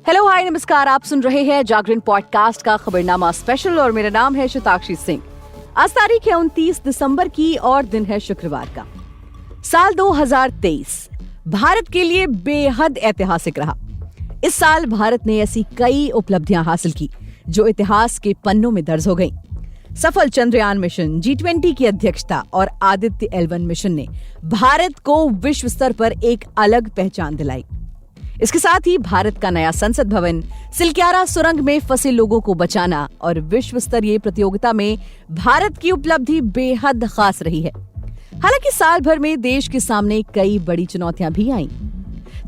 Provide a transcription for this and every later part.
Hello hi नमस्कार, आप सुन रहे हैं जागरण पॉडकास्ट का खबरनामा स्पेशल और मेरा नाम है शताक्षी सिंह। आज तारीख है 29 दिसंबर की और दिन है शुक्रवार का। साल 2023 भारत के लिए बेहद ऐतिहासिक रहा। इस साल भारत ने ऐसी कई उपलब्धियां हासिल की जो इतिहास के पन्नों में दर्ज हो गईं। सफल चंद्रयान मिशन, G20 की अध्यक्षता और आदित्य L1 मिशन ने भारत को विश्व स्तर पर एक अलग पहचान दिलाई। इसके साथ ही भारत का नया संसद भवन, सिलक्यारा सुरंग में फंसे लोगों को बचाना और विश्व स्तरीय प्रतियोगिता में भारत की उपलब्धि बेहद खास रही है। हालांकि साल भर में देश के सामने कई बड़ी चुनौतियां भी आईं।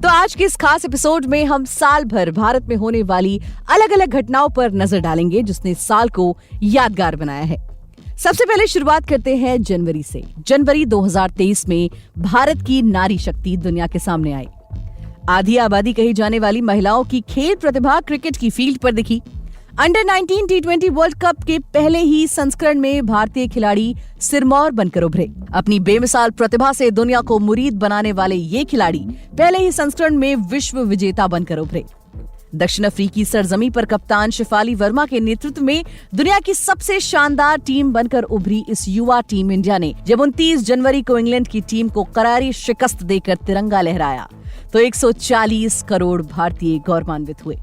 तो आज के इस खास एपिसोड में हम साल भर भारत में होने वाली अलग अलग घटनाओं पर नजर डालेंगे जिसने इस साल को यादगार बनाया है। सबसे पहले शुरुआत करते हैं जनवरी से। जनवरी 2023 में भारत की नारी शक्ति दुनिया के सामने आई। आधी आबादी कही जाने वाली महिलाओं की खेल प्रतिभा क्रिकेट की फील्ड पर दिखी। अंडर 19 T20 वर्ल्ड कप के पहले ही संस्करण में भारतीय खिलाड़ी सिरमौर बनकर उभरे। अपनी बेमिसाल प्रतिभा से दुनिया को मुरीद बनाने वाले ये खिलाड़ी पहले ही संस्करण में विश्व विजेता बनकर उभरे। दक्षिण अफ्रीकी सरजमी पर कप्तान शिफाली वर्मा के नेतृत्व में दुनिया की सबसे शानदार टीम बनकर उभरी इस युवा टीम इंडिया ने जब 29 जनवरी को इंग्लैंड की टीम को करारी शिकस्त देकर तिरंगा लहराया तो 140 करोड़ भारतीय गौरवान्वित हुए।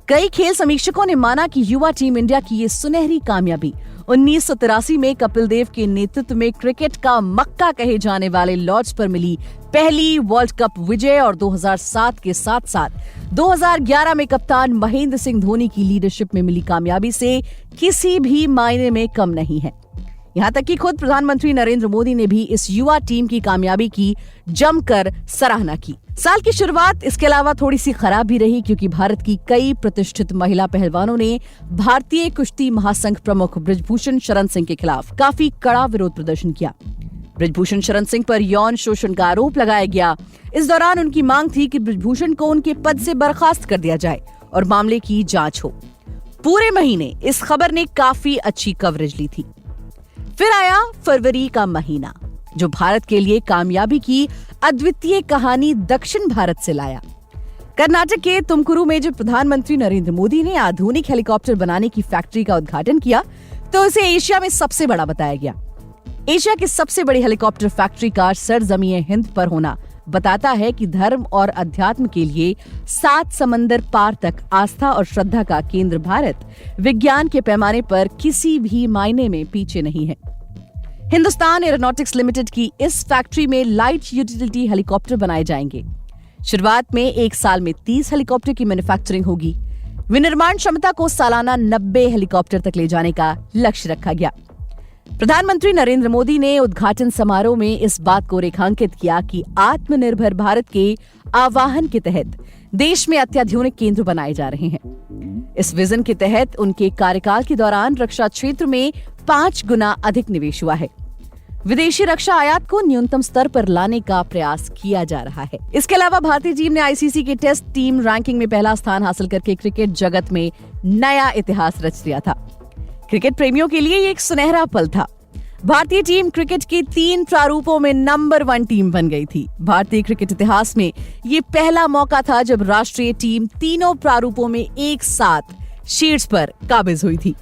कई खेल समीक्षकों ने माना कि युवा टीम इंडिया की ये सुनहरी कामयाबी 1983 में कपिल देव के नेतृत्व में क्रिकेट का मक्का कहे जाने वाले लॉर्ड्स पर मिली पहली वर्ल्ड कप विजय और 2007 के साथ साथ 2011 में कप्तान महेंद्र सिंह धोनी की लीडरशिप में मिली कामयाबी से किसी भी मायने में कम नहीं है। यहाँ तक कि खुद प्रधानमंत्री नरेंद्र मोदी ने भी इस युवा टीम की कामयाबी की जमकर सराहना की। साल की शुरुआत इसके अलावा थोड़ी सी खराब भी रही क्योंकि भारत की कई प्रतिष्ठित महिला पहलवानों ने भारतीय कुश्ती महासंघ प्रमुख बृजभूषण शरण सिंह के खिलाफ काफी कड़ा विरोध प्रदर्शन किया। बृजभूषण शरण सिंह पर यौन शोषण का आरोप लगाया गया। इस दौरान उनकी मांग थी कि बृजभूषण को उनके पद से बर्खास्त कर दिया जाए और मामले की जांच हो। पूरे महीने इस खबर ने काफी अच्छी कवरेज ली थी। फिर आया फरवरी का महीना जो भारत के लिए कामयाबी की अद्वितीय कहानी दक्षिण भारत से लाया। कर्नाटक के तुमकुरू में जब प्रधानमंत्री नरेंद्र मोदी ने आधुनिक हेलीकॉप्टर बनाने की फैक्ट्री का उद्घाटन किया तो इसे एशिया में सबसे बड़ा बताया गया। एशिया की सबसे बड़ी हेलीकॉप्टर फैक्ट्री का सरजमीए हिंद पर होना बताता है कि धर्म और अध्यात्म के लिए 7 समंदर पार तक आस्था और श्रद्धा का केंद्र भारत विज्ञान के पैमाने पर किसी भी मायने में पीछे नहीं है। हिंदुस्तान एरोनॉटिक्स लिमिटेड की इस फैक्ट्री में लाइट यूटिलिटी हेलीकॉप्टर बनाए जाएंगे। शुरुआत में एक साल में 30 हेलीकॉप्टर की मैन्युफैक्चरिंग होगी। विनिर्माण क्षमता को सालाना 90 हेलीकॉप्टर तक ले जाने का लक्ष्य रखा गया। प्रधानमंत्री नरेंद्र मोदी ने उद्घाटन समारोह में इस बात को रेखांकित किया कि आत्मनिर्भर भारत के आह्वान के तहत देश में अत्याधुनिक केंद्र बनाए जा रहे हैं। इस विजन के तहत उनके कार्यकाल के दौरान रक्षा क्षेत्र में 5 गुना अधिक निवेश हुआ है। विदेशी रक्षा आयात को न्यूनतम स्तर पर लाने का प्रयास किया जा रहा है। इसके अलावा भारतीय टीम ने ICC के टेस्ट टीम रैंकिंग में पहला स्थान हासिल करके क्रिकेट जगत में नया इतिहास रच दिया था। क्रिकेट प्रेमियों के लिए ये एक सुनहरा पल था। भारतीय टीम क्रिकेट के 3 प्रारूपों में नंबर 1 टीम बन गई थी। भारतीय क्रिकेट इतिहास में ये पहला मौका था जब राष्ट्रीय टीम तीनों प्रारूपों में एक साथ शीर्ष पर काबिज हुई थी।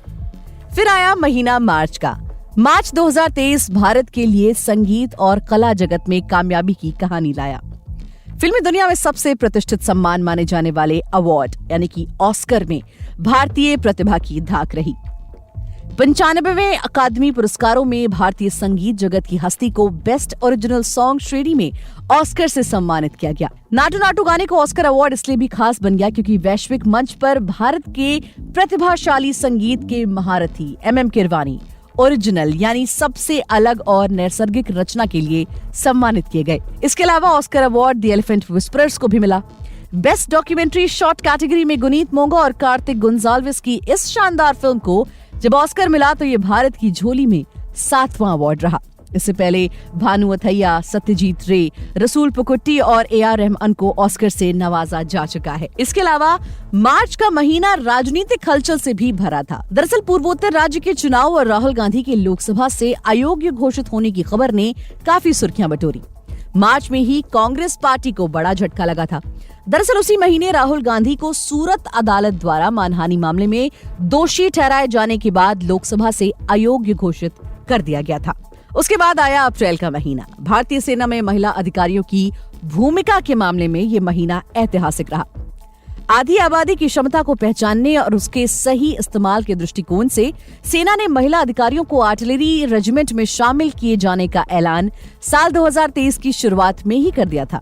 फिर आया महीना मार्च का। मार्च 2023 भारत के लिए संगीत और कला जगत में कामयाबी की कहानी लाया। फिल्मी दुनिया में सबसे प्रतिष्ठित सम्मान माने जाने वाले अवार्ड यानी कि ऑस्कर में भारतीय प्रतिभा की धाक रही। 95वें अकादमी पुरस्कारों में भारतीय संगीत जगत की हस्ती को बेस्ट ओरिजिनल सॉन्ग श्रेणी में ऑस्कर से सम्मानित किया गया। नाटू नाटू गाने को ऑस्कर अवार्ड इसलिए भी खास बन गया क्योंकि वैश्विक मंच पर भारत के प्रतिभाशाली संगीत के महारथी MM किरवानी ओरिजिनल यानी सबसे अलग और नैसर्गिक रचना के लिए सम्मानित किए गए। इसके अलावा Oscar award the elephant whisperers को भी मिला। बेस्ट डॉक्यूमेंट्री शॉर्ट कैटेगरी में गुनीत मोंगा और कार्तिक गुंजाल्विस की इस शानदार फिल्म को जब ऑस्कर मिला तो ये भारत की झोली में 7वां अवार्ड रहा। इससे पहले भानु अथैया, सत्यजीत रे, रसूल पुकुट्टी और AR रहमान को ऑस्कर से नवाजा जा चुका है। इसके अलावा मार्च का महीना राजनीतिक हलचल से भी भरा था। दरअसल पूर्वोत्तर राज्य के चुनाव और राहुल गांधी के लोकसभा से अयोग्य घोषित होने की खबर ने काफी सुर्खियां बटोरी। मार्च में ही कांग्रेस पार्टी को बड़ा झटका लगा था। दरअसल उसी महीने राहुल गांधी को सूरत अदालत द्वारा मानहानि मामले में दोषी ठहराए जाने के बाद लोकसभा से अयोग्य घोषित कर दिया गया था। उसके बाद आया अप्रैल का महीना। भारतीय सेना में महिला अधिकारियों की भूमिका के मामले में ये महीना ऐतिहासिक रहा। आधी आबादी की क्षमता को पहचानने और उसके सही इस्तेमाल के दृष्टिकोण से सेना ने महिला अधिकारियों को आर्टिलरी रेजिमेंट में शामिल किए जाने का ऐलान साल 2023 की शुरुआत में ही कर दिया था।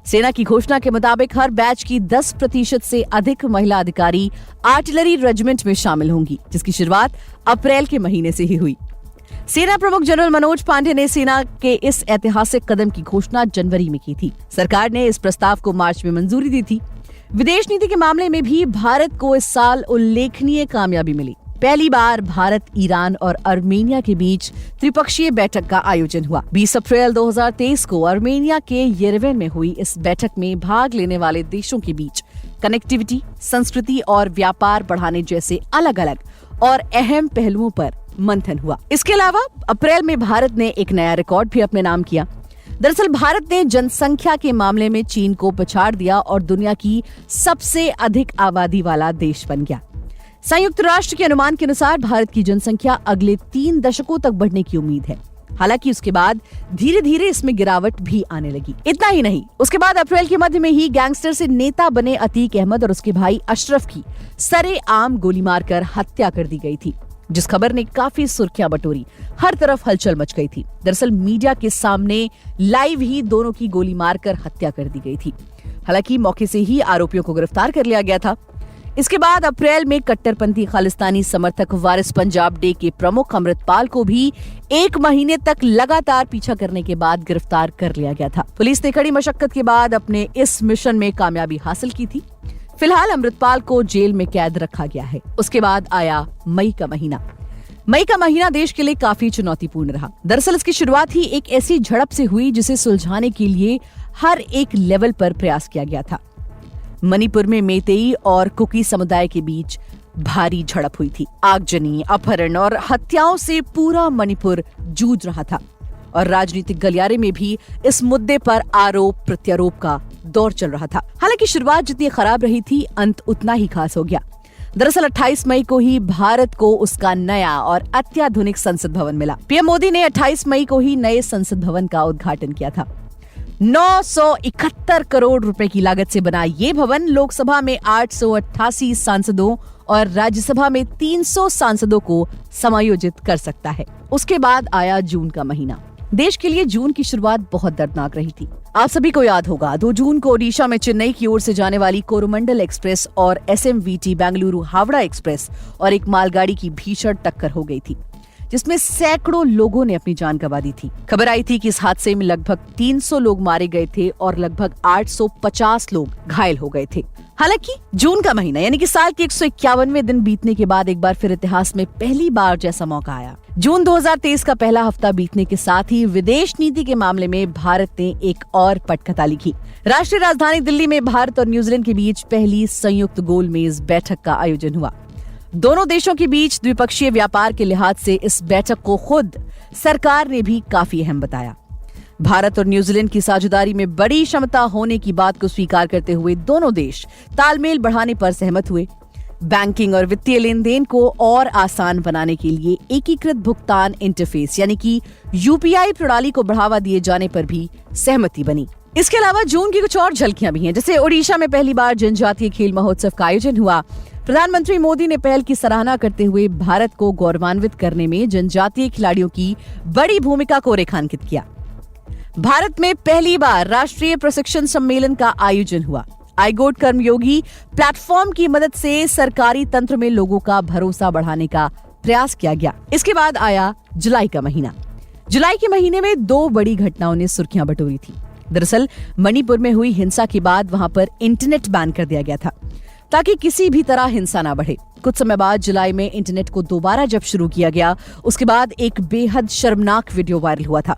सेना की घोषणा के मुताबिक हर बैच की 10% से अधिक महिला अधिकारी आर्टिलरी रेजिमेंट में शामिल होंगी, जिसकी शुरुआत अप्रैल के महीने से ही हुई। सेना प्रमुख जनरल मनोज पांडे ने सेना के इस ऐतिहासिक कदम की घोषणा जनवरी में की थी। सरकार ने इस प्रस्ताव को मार्च में मंजूरी दी थी। विदेश नीति के मामले में भी भारत को इस साल उल्लेखनीय कामयाबी मिली। पहली बार भारत, ईरान और आर्मेनिया के बीच त्रिपक्षीय बैठक का आयोजन हुआ। 20 अप्रैल 2023 को आर्मेनिया के येरेवन में हुई इस बैठक में भाग लेने वाले देशों के बीच कनेक्टिविटी, संस्कृति और व्यापार बढ़ाने जैसे अलग अलग और अहम पहलुओं पर मंथन हुआ। इसके अलावा अप्रैल में भारत ने एक नया रिकॉर्ड भी अपने नाम किया। दरअसल भारत ने जनसंख्या के मामले में चीन को पछाड़ दिया और दुनिया की सबसे अधिक आबादी वाला देश बन गया। संयुक्त राष्ट्र के अनुमान के अनुसार भारत की जनसंख्या अगले 3 दशकों तक बढ़ने की उम्मीद है। हालांकि उसके बाद धीरे धीरे इसमें गिरावट भी आने लगी। इतना ही नहीं, उसके बाद अप्रैल के मध्य में ही गैंगस्टर से नेता बने अतीक अहमद और उसके भाई अशरफ की सरेआम गोली मारकर हत्या कर दी गई थी, जिस खबर ने काफी सुर्खियां बटोरी। हर तरफ हलचल मच गई थी। दरअसल मीडिया के सामने लाइव ही दोनों की गोली मारकर हत्या कर दी गई थी। हालांकि मौके से ही आरोपियों को गिरफ्तार कर लिया गया था। इसके बाद अप्रैल में कट्टरपंथी खालिस्तानी समर्थक वारिस पंजाब डे के प्रमुख अमृतपाल को भी 1 महीने तक लगातार पीछा करने के बाद गिरफ्तार कर लिया गया था। पुलिस ने कड़ी मशक्कत के बाद अपने इस मिशन में कामयाबी हासिल की थी। फिलहाल अमृतपाल को जेल में कैद रखा गया है। उसके बाद आया मई का महीना। मई का महीना देश के लिए काफी चुनौतीपूर्ण रहा। दरअसल इसकी शुरुआत ही एक ऐसी झड़प से हुई जिसे सुलझाने के लिए हर एक लेवल पर प्रयास किया गया था। मणिपुर में मेतेई और कुकी समुदाय के बीच भारी झड़प हुई थी। आगजनी, अपहरण और हत्याओं से पूरा मणिपुर जूझ रहा था और राजनीतिक गलियारे में भी इस मुद्दे पर आरोप प्रत्यारोप का दौर चल रहा था। हालांकि शुरुआत जितनी खराब रही थी, अंत उतना ही खास हो गया। दरअसल 28 मई को ही भारत को उसका नया और अत्याधुनिक संसद भवन मिला। पीएम मोदी ने 28 मई को ही नए संसद भवन का उद्घाटन किया था। 971 करोड़ रुपए की लागत से बना ये भवन लोकसभा में 888 सांसदों और राज्यसभा में 300 सांसदों को समायोजित कर सकता है। उसके बाद आया जून का महीना। देश के लिए जून की शुरुआत बहुत दर्दनाक रही थी। आप सभी को याद होगा 2 जून को ओडिशा में चेन्नई की ओर से जाने वाली कोरोमंडल एक्सप्रेस और एसएमवीटी बेंगलुरु हावड़ा एक्सप्रेस और एक मालगाड़ी की भीषण टक्कर हो गई थी, जिसमें सैकड़ों लोगों ने अपनी जान गंवा दी थी। खबर आई थी कि इस हादसे में लगभग 300 लोग मारे गए थे और लगभग 850 लोग घायल हो गए थे। हालांकि जून का महीना यानी कि साल के 151वें दिन बीतने के बाद एक बार फिर इतिहास में पहली बार जैसा मौका आया। जून 2023 का पहला हफ्ता बीतने के साथ ही विदेश नीति के मामले में भारत ने एक और पटकथा लिखी। राष्ट्रीय राजधानी दिल्ली में भारत और न्यूजीलैंड के बीच पहली संयुक्त गोलमेज बैठक का आयोजन हुआ। दोनों देशों के बीच द्विपक्षीय व्यापार के लिहाज से इस बैठक को खुद सरकार ने भी काफी अहम बताया। भारत और न्यूजीलैंड की साझेदारी में बड़ी क्षमता होने की बात को स्वीकार करते हुए दोनों देश तालमेल बढ़ाने पर सहमत हुए। बैंकिंग और वित्तीय लेन देन को और आसान बनाने के लिए एकीकृत भुगतान इंटरफेस यानी कि यूपीआई प्रणाली को बढ़ावा दिए जाने पर भी सहमति बनी। इसके अलावा जून की कुछ और झलकियां भी हैं, जैसे ओडिशा में पहली बार जनजातीय खेल महोत्सव का आयोजन हुआ। प्रधानमंत्री मोदी ने पहल की सराहना करते हुए भारत को गौरवान्वित करने में जनजातीय खिलाड़ियों की बड़ी भूमिका को रेखांकित किया। भारत में पहली बार राष्ट्रीय प्रशिक्षण सम्मेलन का आयोजन हुआ। आईगोट कर्मयोगी प्लेटफॉर्म की मदद से सरकारी तंत्र में लोगों का भरोसा बढ़ाने का प्रयास किया गया। इसके बाद आया जुलाई का महीना। जुलाई के महीने में 2 बड़ी घटनाओं ने सुर्खियां बटोरी थी। दरअसल मणिपुर में हुई हिंसा के बाद वहां पर इंटरनेट बैन कर दिया गया था ताकि किसी भी तरह हिंसा ना बढ़े। कुछ समय बाद जुलाई में इंटरनेट को दोबारा जब शुरू किया गया, उसके बाद एक बेहद शर्मनाक वीडियो वायरल हुआ था।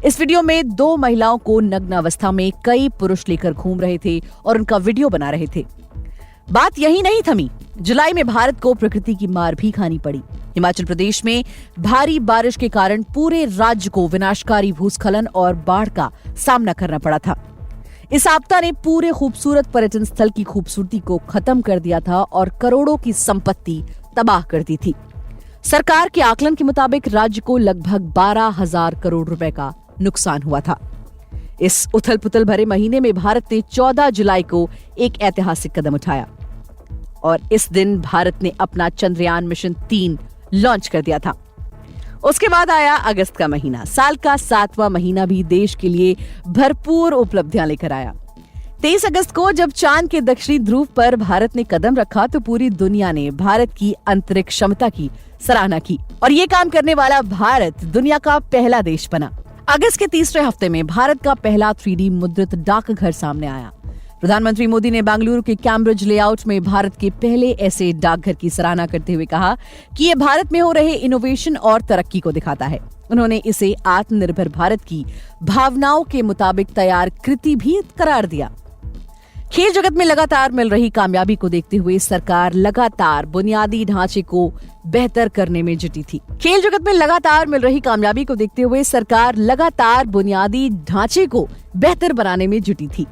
इस वीडियो में 2 महिलाओं को नग्न अवस्था में कई पुरुष लेकर घूम रहे थे और उनका वीडियो बना रहे थे। बात यही नहीं थमी। जुलाई में भारत को प्रकृति की मार भी खानी पड़ी। हिमाचल प्रदेश में भारी बारिश के कारण पूरे राज्य को विनाशकारी भूस्खलन और बाढ़ का सामना करना पड़ा था। इस आपदा ने पूरे खूबसूरत पर्यटन स्थल की खूबसूरती को खत्म कर दिया था और करोड़ों की संपत्ति तबाह कर दी थी। सरकार के आकलन के मुताबिक राज्य को लगभग 12,000 करोड़ रुपए का नुकसान हुआ था। इस उथल पुथल भरे महीने में भारत ने 14 जुलाई को एक ऐतिहासिक कदम उठाया और इस दिन भारत ने अपना चंद्रयान मिशन 3 लॉन्च कर दिया था। उसके बाद आया अगस्त का महीना, साल का 7वां महीना भी देश के लिए भरपूर उपलब्धियां लेकर आया। 23 अगस्त को जब चांद के दक्षिणी ध्रुव पर भारत ने कदम रखा तो पूरी दुनिया ने भारत की अंतरिक्ष क्षमता की सराहना की और ये काम करने वाला भारत दुनिया का पहला देश बना। अगस्त के तीसरे हफ्ते में भारत का पहला 3D मुद्रित डाकघर सामने आया। प्रधानमंत्री मोदी ने बेंगलुरु के कैम्ब्रिज लेआउट में भारत के पहले ऐसे डाकघर की सराहना करते हुए कहा कि ये भारत में हो रहे इनोवेशन और तरक्की को दिखाता है। उन्होंने इसे आत्मनिर्भर भारत की भावनाओं के मुताबिक तैयार कृति भी करार दिया। खेल जगत में लगातार मिल रही कामयाबी को देखते हुए सरकार लगातार बुनियादी ढांचे को बेहतर करने में जुटी थी। खेल जगत में लगातार मिल रही कामयाबी को देखते हुए सरकार लगातार बुनियादी ढांचे को बेहतर बनाने में जुटी थी।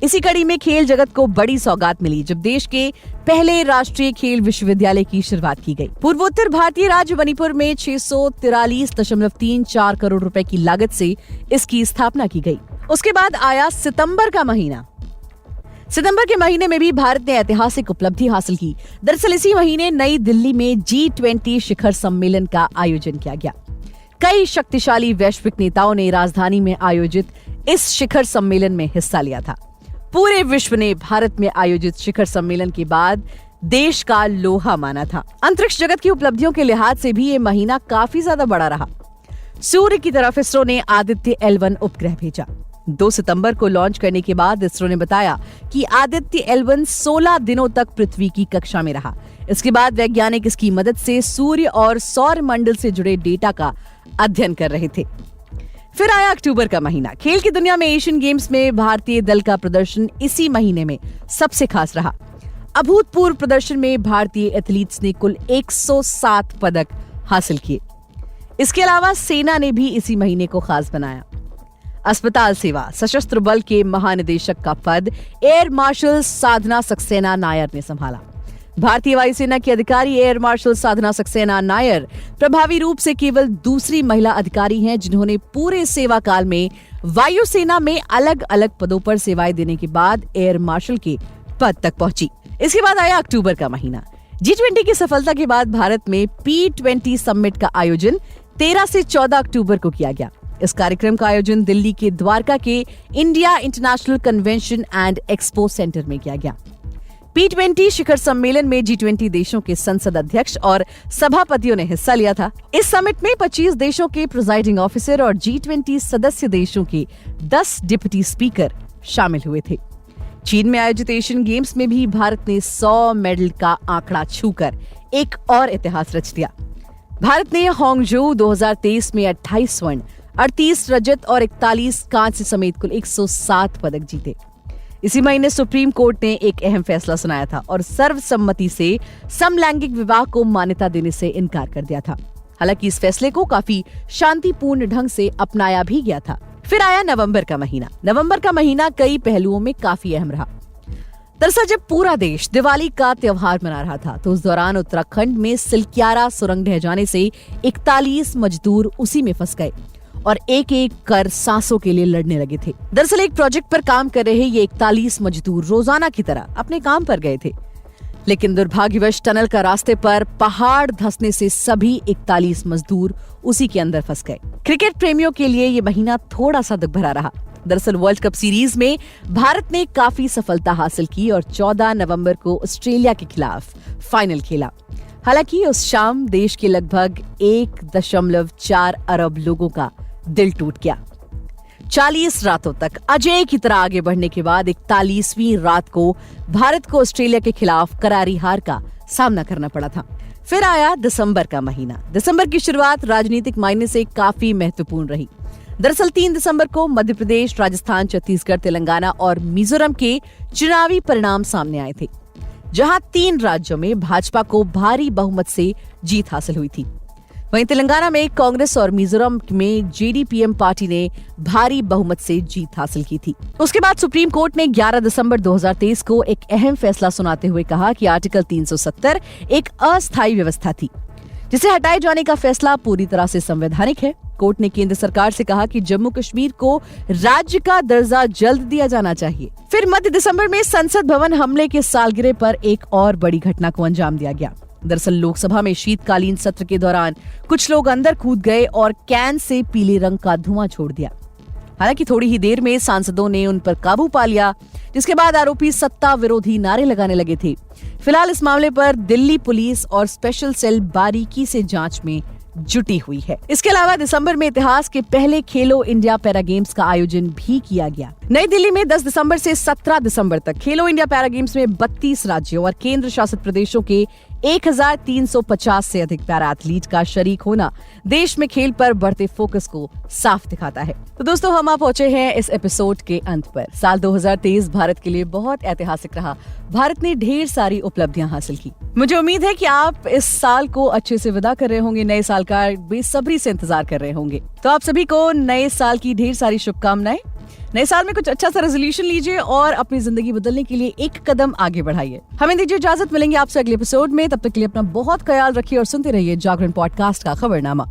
इसी कड़ी में खेल जगत को बड़ी सौगात मिली जब देश के पहले राष्ट्रीय खेल विश्वविद्यालय की शुरुआत की गई। पूर्वोत्तर भारतीय राज्य मणिपुर में 643.34 करोड़ रुपए की लागत से इसकी स्थापना की गई। उसके बाद आया सितंबर का महीना। सितंबर के महीने में भी भारत ने ऐतिहासिक उपलब्धि हासिल की। दरअसल इसी महीने नई दिल्ली में G20 शिखर सम्मेलन का आयोजन किया गया। कई शक्तिशाली वैश्विक नेताओं ने राजधानी में आयोजित इस शिखर सम्मेलन में हिस्सा लिया था। पूरे विश्व ने भारत में आयोजित शिखर सम्मेलन के बाद देश का लोहा माना था। अंतरिक्ष जगत की उपलब्धियों के लिहाज से भी ये महीना काफी ज्यादा बड़ा रहा। सूर्य की तरफ इसरो ने आदित्य L1 उपग्रह भेजा। 2 सितंबर को लॉन्च करने के बाद इसरो ने बताया कि आदित्य L1 16 दिनों तक पृथ्वी की कक्षा में रहा। इसके बाद वैज्ञानिक इसकी मदद से सूर्य और सौर मंडल से जुड़े डेटा का अध्ययन कर रहे थे। फिर आया अक्टूबर का महीना। खेल की दुनिया में एशियन गेम्स में भारतीय दल का प्रदर्शन इसी महीने में सबसे खास रहा। अभूतपूर्व प्रदर्शन में भारतीय एथलीट्स ने कुल 107 पदक हासिल किए। इसके अलावा सेना ने भी इसी महीने को खास बनाया। अस्पताल सेवा सशस्त्र बल के महानिदेशक का पद एयर मार्शल साधना सक्सेना नायर ने संभाला। भारतीय वायुसेना की अधिकारी एयर मार्शल साधना सक्सेना नायर प्रभावी रूप से केवल दूसरी महिला अधिकारी हैं जिन्होंने पूरे सेवा काल में वायुसेना में अलग अलग पदों पर सेवाएं देने के बाद एयर मार्शल के पद तक पहुंची। इसके बाद आया अक्टूबर का महीना। G20 की सफलता के बाद भारत में P20 समिट का आयोजन 13 से 14 अक्टूबर को किया गया। इस कार्यक्रम का आयोजन दिल्ली के द्वारका के India international convention and expo centre में किया गया। P20 शिखर सम्मेलन में G20 देशों के संसद अध्यक्ष और सभापतियों ने हिस्सा लिया था। इस समिट में 25 देशों के प्रिजाइडिंग ऑफिसर और G20 सदस्य देशों के 10 डिप्टी स्पीकर शामिल हुए थे। चीन में आयोजित एशियन गेम्स में भी भारत ने 100 मेडल का आंकड़ा छूकर एक और इतिहास रच दिया। भारत ने हांगझोउ 2023 में 28 स्वर्ण, 38 रजत और 41 कांस्य समेत कुल 107 पदक जीते। इसी महीने सुप्रीम कोर्ट ने एक अहम फैसला सुनाया था और सर्वसम्मति से समलैंगिक विवाह को मान्यता देने से इनकार कर दिया था। हालांकि इस फैसले को काफी शांतिपूर्ण ढंग से अपनाया भी गया था। फिर आया नवंबर का महीना। नवंबर का महीना कई पहलुओं में काफी अहम रहा। दरअसल जब पूरा देश दिवाली का त्योहार मना रहा था तो उस दौरान उत्तराखंड में सिलक्यारा सुरंग ढह जाने से 41 मजदूर उसी में फंस गए और एक एक कर सांसों के लिए लड़ने लगे थे। दरअसल एक प्रोजेक्ट पर काम कर रहे ये 41 मजदूर रोजाना की तरह अपने काम पर गए थे, लेकिन दुर्भाग्यवश टनल का रास्ते पर पहाड़ धंसने से सभी 41 मजदूर उसी के अंदर फंस गए। क्रिकेट प्रेमियों के लिए ये महीना थोड़ा सा दुख भरा रहा। दरअसल वर्ल्ड कप सीरीज में भारत ने काफी सफलता हासिल की और 14 नवंबर को ऑस्ट्रेलिया के खिलाफ फाइनल खेला। हालांकि उस शाम देश के लगभग 1.4 अरब लोगों का दिल टूट गया। 40 रातों तक अजय की तरह आगे बढ़ने के बाद 41वीं रात को भारत को ऑस्ट्रेलिया के खिलाफ करारी हार का सामना करना पड़ा था। फिर आया दिसंबर का महीना। दिसंबर की शुरुआत राजनीतिक मायने से काफी महत्वपूर्ण रही। दरअसल 3 दिसंबर को मध्य प्रदेश, राजस्थान, छत्तीसगढ़, तेलंगाना और मिजोरम के चुनावी परिणाम सामने आए थे, जहां 3 राज्यों में भाजपा को भारी बहुमत से जीत हासिल हुई थी। वहीं तेलंगाना में कांग्रेस और मिजोरम में जेडीपीएम पार्टी ने भारी बहुमत से जीत हासिल की थी। उसके बाद सुप्रीम कोर्ट ने 11 दिसंबर 2023 को एक अहम फैसला सुनाते हुए कहा कि आर्टिकल 370 एक अस्थायी व्यवस्था थी, जिसे हटाए जाने का फैसला पूरी तरह से संवैधानिक है। कोर्ट ने केंद्र सरकार से कहा कि जम्मू कश्मीर को राज्य का दर्जा जल्द दिया जाना चाहिए। फिर मध्य दिसंबर में संसद भवन हमले के सालगिरह पर एक और बड़ी घटना को अंजाम दिया गया। दरअसल लोकसभा में शीतकालीन सत्र के दौरान कुछ लोग अंदर कूद गए और कैन से पीले रंग का धुआं छोड़ दिया। हालांकि थोड़ी ही देर में सांसदों ने उन पर काबू पा लिया, जिसके बाद आरोपी सत्ता विरोधी नारे लगाने लगे थे। फिलहाल इस मामले पर दिल्ली पुलिस और स्पेशल सेल बारीकी से जांच में जुटी हुई है। इसके अलावा दिसंबर में इतिहास के पहले खेलो इंडिया पैरा गेम्स का आयोजन भी किया गया। नई दिल्ली में 10 दिसंबर से 17 दिसंबर तक खेलो इंडिया पैरा गेम्स में 32 राज्यों और केंद्र शासित प्रदेशों के 1350 से अधिक पैरा एथलीट का शरीक होना देश में खेल पर बढ़ते फोकस को साफ दिखाता है। तो दोस्तों, हम पहुंचे हैं इस एपिसोड के अंत पर। साल 2023 भारत के लिए बहुत ऐतिहासिक रहा। भारत ने ढेर सारी उपलब्धियां हासिल की। मुझे उम्मीद है कि आप इस साल को अच्छे से विदा कर रहे होंगे, नए साल का बेसब्री से इंतजार कर रहे होंगे। तो आप सभी को नए साल की ढेर सारी शुभकामनाएं। नए साल में कुछ अच्छा सा रेजोल्यूशन लीजिए और अपनी जिंदगी बदलने के लिए एक कदम आगे बढ़ाइए। हमें दीजिए इजाजत, मिलेंगे आपसे अगले एपिसोड में। तब तक के लिए अपना बहुत ख्याल रखिए और सुनते रहिए जागरण पॉडकास्ट का खबरनामा।